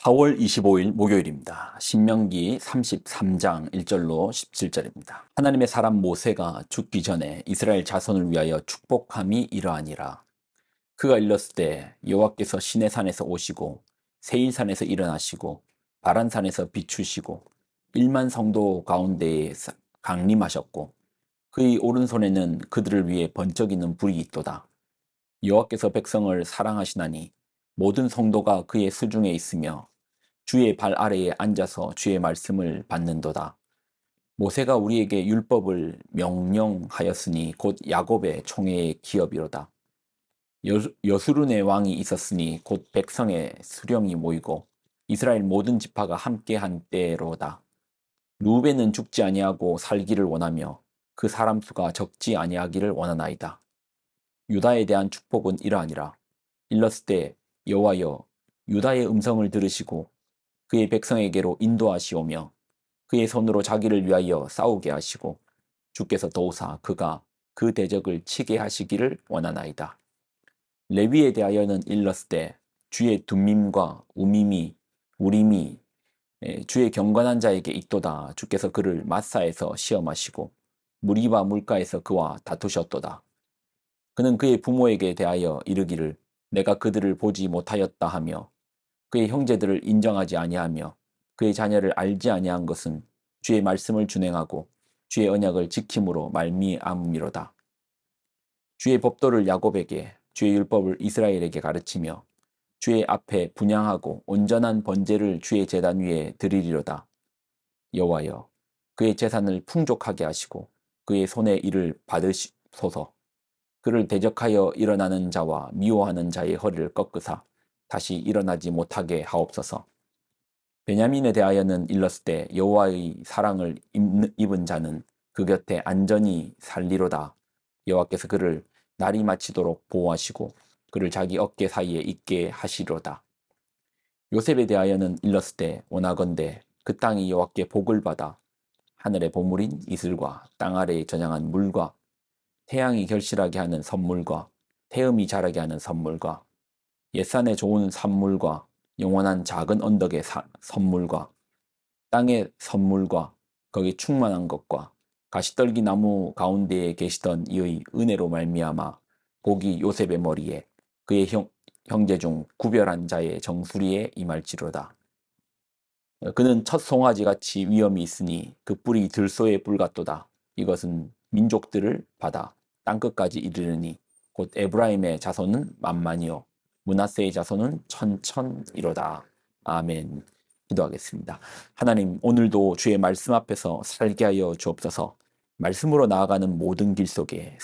4월 25일 목요일입니다. 신명기 33장 1절로 17절입니다. 하나님의 사람 모세가 죽기 전에 이스라엘 자손을 위하여 축복함이 이러하니라. 그가 일렀을 때 여호와께서 시내산에서 오시고 세일산에서 일어나시고 바란산에서 비추시고 1만 성도 가운데에 강림하셨고 그의 오른손에는 그들을 위해 번쩍이는 불이 있도다. 여호와께서 백성을 사랑하시나니 모든 성도가 그의 수중에 있으며 주의 발 아래에 앉아서 주의 말씀을 받는도다. 모세가 우리에게 율법을 명령하였으니 곧 야곱의 총회의 기업이로다. 여수룬의 왕이 있었으니 곧 백성의 수령이 모이고 이스라엘 모든 지파가 함께한 때로다. 루벤은 죽지 아니하고 살기를 원하며 그 사람 수가 적지 아니하기를 원하나이다. 유다에 대한 축복은 이러하니라. 일렀을 때 여호와여 유다의 음성을 들으시고 그의 백성에게로 인도하시오며 그의 손으로 자기를 위하여 싸우게 하시고 주께서 도우사 그가 그 대적을 치게 하시기를 원하나이다. 레위에 대하여는 일렀을 때 주의 둠밈과 우밈이 우림이 주의 경건한 자에게 있도다. 주께서 그를 마사에서 시험하시고 무리바 물가에서 그와 다투셨도다. 그는 그의 부모에게 대하여 이르기를 내가 그들을 보지 못하였다 하며 그의 형제들을 인정하지 아니하며 그의 자녀를 알지 아니한 것은 주의 말씀을 준행하고 주의 언약을 지킴으로 말미암음이로다. 주의 법도를 야곱에게 주의 율법을 이스라엘에게 가르치며 주의 앞에 분향하고 온전한 번제를 주의 제단 위에 드리리로다. 여호와여 그의 재산을 풍족하게 하시고 그의 손의 일을 받으소서. 그를 대적하여 일어나는 자와 미워하는 자의 허리를 꺾으사 다시 일어나지 못하게 하옵소서. 베냐민에 대하여는 일렀을 때 여호와의 사랑을 입은 자는 그 곁에 안전히 살리로다. 여호와께서 그를 날이 마치도록 보호하시고 그를 자기 어깨 사이에 있게 하시리로다. 요셉에 대하여는 일렀을 때 원하건대 그 땅이 여호와께 복을 받아 하늘의 보물인 이슬과 땅 아래에 저장한 물과 태양이 결실하게 하는 선물과 태음이 자라게 하는 선물과 옛산의 좋은 산물과 영원한 작은 언덕의 선물과 땅의 선물과 거기 충만한 것과 가시떨기 나무 가운데에 계시던 이의 은혜로 말미암아 복이 요셉의 머리에 그의 형제 중 구별한 자의 정수리에 임할지로다. 그는 첫 송아지 같이 위엄이 있으니 그 뿔이 들소의 뿔 같도다. 이것은 민족들을 받아 땅끝까지 이르르니 곧 에브라임의 자손은 만만이요 므낫세의 자손은 천천이로다. 아멘. 기도하겠습니다. 하나님, 오늘도 주의 말씀 앞에서 살게 하여 주옵소서. 말씀으로 나아가는 모든 길 속에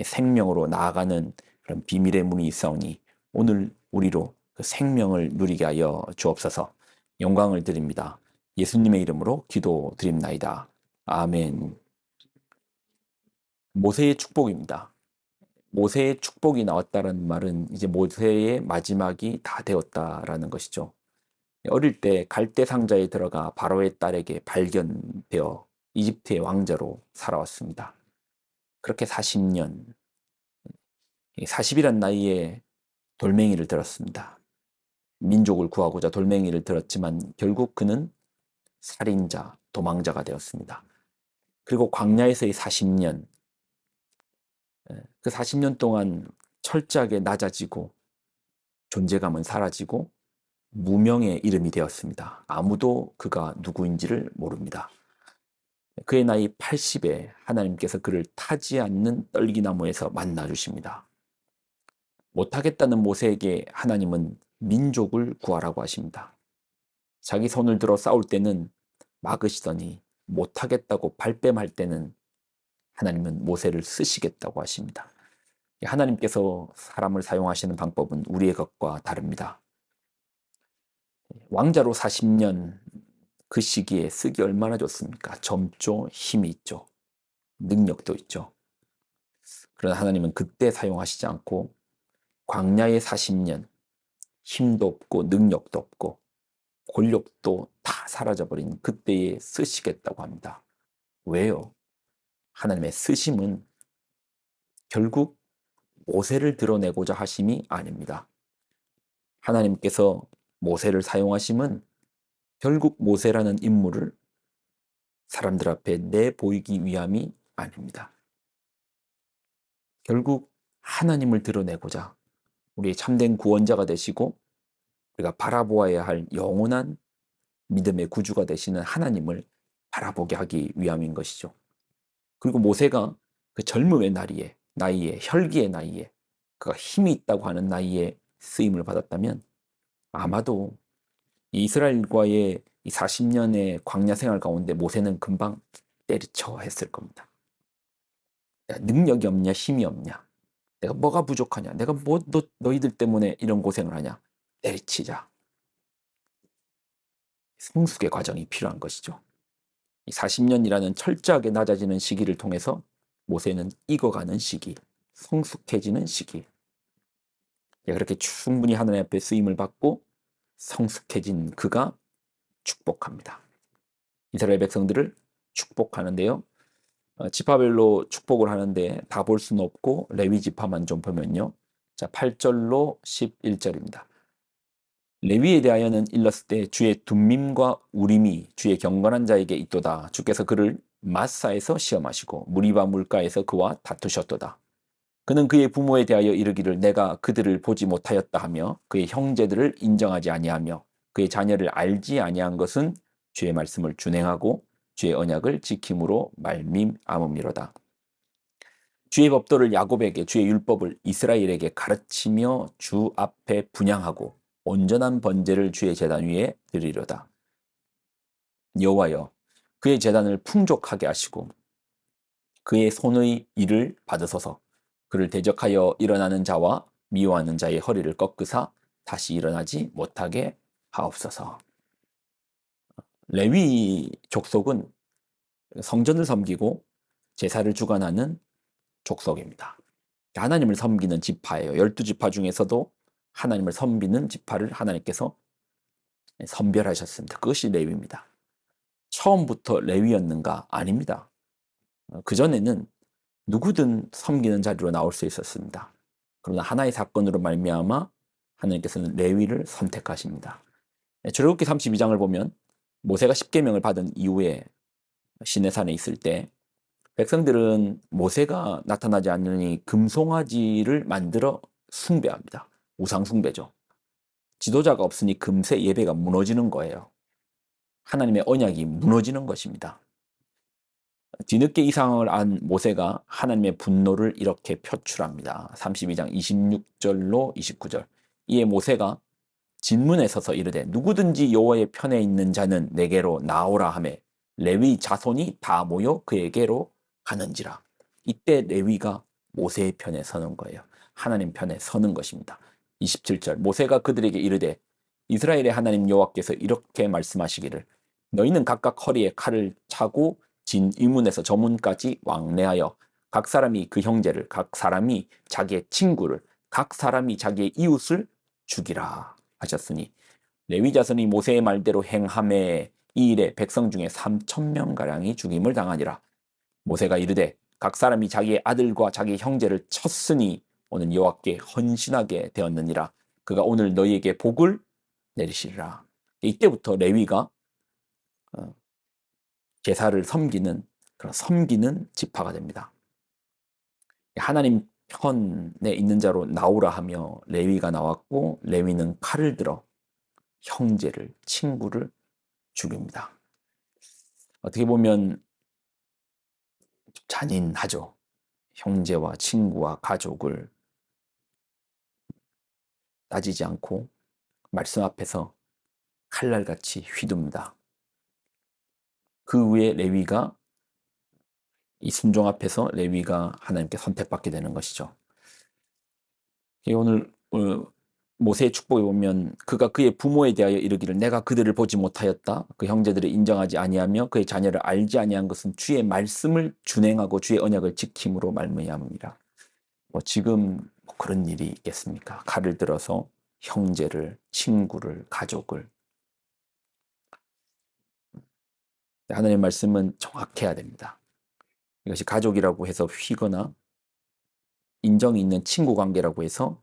생명으로 나아가는 그런 비밀의 문이 있사오니 오늘 우리로 그 생명을 누리게 하여 주옵소서. 영광을 드립니다. 예수님의 이름으로 기도드립나이다. 아멘. 모세의 축복입니다. 모세의 축복이 나왔다는 말은 이제 모세의 마지막이 다 되었다라는 것이죠. 어릴 때 갈대 상자에 들어가 바로의 딸에게 발견되어 이집트의 왕자로 살아왔습니다. 그렇게 40년, 40이란 나이에 돌멩이를 들었습니다. 민족을 구하고자 돌멩이를 들었지만 결국 그는 살인자, 도망자가 되었습니다. 그리고 광야에서의 40년, 그 40년 동안 철저하게 낮아지고 존재감은 사라지고 무명의 이름이 되었습니다. 아무도 그가 누구인지를 모릅니다. 그의 나이 80에 하나님께서 그를 타지 않는 떨기나무에서 만나주십니다. 못하겠다는 모세에게 하나님은 민족을 구하라고 하십니다. 자기 손을 들어 싸울 때는 막으시더니 못하겠다고 발뺌할 때는 하나님은 모세를 쓰시겠다고 하십니다. 하나님께서 사람을 사용하시는 방법은 우리의 것과 다릅니다. 왕자로 40년 그 시기에 쓰기 얼마나 좋습니까? 젊죠, 힘이 있죠, 능력도 있죠. 그러나 하나님은 그때 사용하시지 않고 광야의 40년 힘도 없고 능력도 없고 권력도 다 사라져버린 그때에 쓰시겠다고 합니다. 왜요? 하나님의 쓰심은 결국 모세를 드러내고자 하심이 아닙니다. 하나님께서 모세를 사용하심은 결국 모세라는 인물을 사람들 앞에 내보이기 위함이 아닙니다. 결국 하나님을 드러내고자 우리의 참된 구원자가 되시고 우리가 바라보아야 할 영원한 믿음의 구주가 되시는 하나님을 바라보게 하기 위함인 것이죠. 그리고 모세가 그 젊음의 나이에 혈기의 나이에 그가 힘이 있다고 하는 나이에 쓰임을 받았다면 아마도 이스라엘과의 이 40년의 광야 생활 가운데 모세는 금방 때리쳐 했을 겁니다. 내가 능력이 없냐, 힘이 없냐, 내가 뭐가 부족하냐, 내가 뭐 너희들 때문에 이런 고생을 하냐, 때리치자. 성숙의 과정이 필요한 것이죠. 이 40년이라는 철저하게 낮아지는 시기를 통해서 모세는 익어가는 시기, 성숙해지는 시기, 그렇게 충분히 하나님 앞에 쓰임을 받고 성숙해진 그가 축복합니다. 이스라엘 백성들을 축복하는데요. 지파별로 축복을 하는데 다 볼 수는 없고 레위 지파만 좀 보면요. 자, 8절로 11절입니다. 레위에 대하여는 일렀을 때 주의 둠밈과 우림이 주의 경건한 자에게 있도다. 주께서 그를 마사에서 시험하시고 무리바 물가에서 그와 다투셨도다. 그는 그의 부모에 대하여 이르기를 내가 그들을 보지 못하였다 하며 그의 형제들을 인정하지 아니하며 그의 자녀를 알지 아니한 것은 주의 말씀을 준행하고 주의 언약을 지킴으로 말미암음이로다. 주의 법도를 야곱에게 주의 율법을 이스라엘에게 가르치며 주 앞에 분향하고 온전한 번제를 주의 제단 위에 드리려다. 여호와여 그의 제단을 풍족하게 하시고 그의 손의 일을 받으소서. 그를 대적하여 일어나는 자와 미워하는 자의 허리를 꺾으사 다시 일어나지 못하게 하옵소서. 레위 족속은 성전을 섬기고 제사를 주관하는 족속입니다. 하나님을 섬기는 지파예요. 12지파 중에서도 하나님을 섬기는 지파를 하나님께서 선별하셨습니다. 그것이 레위입니다. 처음부터 레위였는가? 아닙니다. 그전에는 누구든 섬기는 자리로 나올 수 있었습니다. 그러나 하나의 사건으로 말미암아 하나님께서는 레위를 선택하십니다. 출애굽기 32장을 보면 모세가 십계명을 받은 이후에 시내산에 있을 때 백성들은 모세가 나타나지 않으니 금송아지를 만들어 숭배합니다. 우상 숭배죠. 지도자가 없으니 금세 예배가 무너지는 거예요. 하나님의 언약이 무너지는 것입니다. 뒤늦게 이 상황을 안 모세가 하나님의 분노를 이렇게 표출합니다. 32장 26절로 29절. 이에 모세가 진문에 서서 이르되 누구든지 여호와의 편에 있는 자는 내게로 나오라 하매 레위 자손이 다 모여 그에게로 가는지라. 이때 레위가 모세의 편에 서는 거예요. 하나님 편에 서는 것입니다. 27절. 모세가 그들에게 이르되 이스라엘의 하나님 여호와께서 이렇게 말씀하시기를 너희는 각각 허리에 칼을 차고 진 이문에서 저 문까지 왕래하여 각 사람이 그 형제를, 각 사람이 자기의 친구를, 각 사람이 자기의 이웃을 죽이라 하셨으니 레위 자손이 모세의 말대로 행함에 이 일에 백성 중에 3,000명가량이 죽임을 당하니라. 모세가 이르되 각 사람이 자기의 아들과 자기 형제를 쳤으니 오늘 여호와께 헌신하게 되었느니라. 그가 오늘 너희에게 복을 내리시리라. 이때부터 레위가 제사를 섬기는 그런 섬기는 지파가 됩니다. 하나님 편에 있는 자로 나오라 하며 레위가 나왔고 레위는 칼을 들어 형제를 친구를 죽입니다. 어떻게 보면 잔인하죠. 형제와 친구와 가족을 따지지 않고 말씀 앞에서 칼날같이 휘둡니다. 그 후에 레위가 이 순종 앞에서 레위가 하나님께 선택받게 되는 것이죠. 오늘 모세의 축복에 보면 그가 그의 부모에 대하여 이르기를 내가 그들을 보지 못하였다. 그 형제들을 인정하지 아니하며 그의 자녀를 알지 아니한 것은 주의 말씀을 준행하고 주의 언약을 지킴으로 말미암음이라. 지금 그런 일이 있겠습니까? 칼을 들어서 형제를, 친구를, 가족을. 하나님의 말씀은 정확해야 됩니다. 이것이 가족이라고 해서 휘거나 인정이 있는 친구 관계라고 해서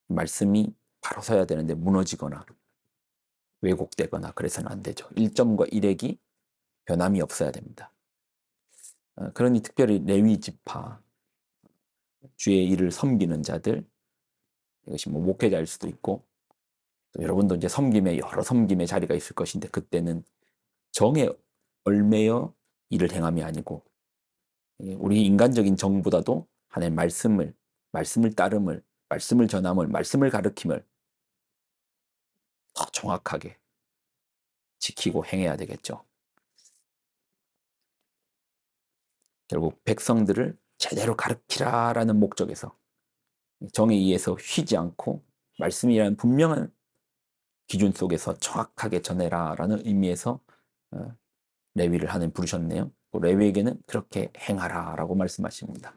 말씀이 바로 서야 되는데 무너지거나 왜곡되거나 그래서는 안 되죠. 1점과 1액이 변함이 없어야 됩니다. 그러니 특별히 레위 지파, 주의 일을 섬기는 자들, 이것이 뭐 목회자일 수도 있고, 또 여러분도 이제 섬김에 여러 섬김의 자리가 있을 것인데, 그때는 정에 얽매여 일을 행함이 아니고, 우리 인간적인 정보다도 하나님의 말씀을 따름을, 말씀을 전함을, 말씀을 가르침을 더 정확하게 지키고 행해야 되겠죠. 결국 백성들을 제대로 가르치라라는 목적에서 정에 의해서 휘지 않고 말씀이라는 분명한 기준 속에서 정확하게 전해라라는 의미에서 레위를 하나님 부르셨네요. 레위에게는 그렇게 행하라라고 말씀하십니다.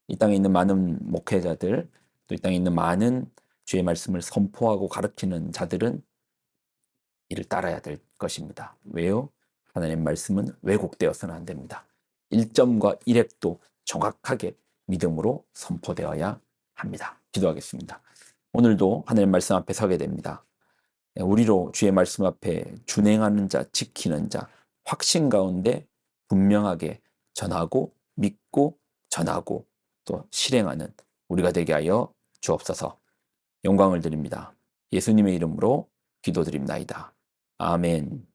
이 땅에 있는 많은 목회자들, 또 이 땅에 있는 많은 주의 말씀을 선포하고 가르치는 자들은 이를 따라야 될 것입니다. 왜요? 하나님의 말씀은 왜곡되어서는 안 됩니다. 1점과 1액도 정확하게 믿음으로 선포되어야 합니다. 기도하겠습니다. 오늘도 하나님의 말씀 앞에 서게 됩니다. 우리로 주의 말씀 앞에 준행하는 자, 지키는 자, 확신 가운데 분명하게 전하고 믿고 전하고 또 실행하는 우리가 되게 하여 주옵소서. 영광을 드립니다. 예수님의 이름으로 기도드립나이다. 아멘.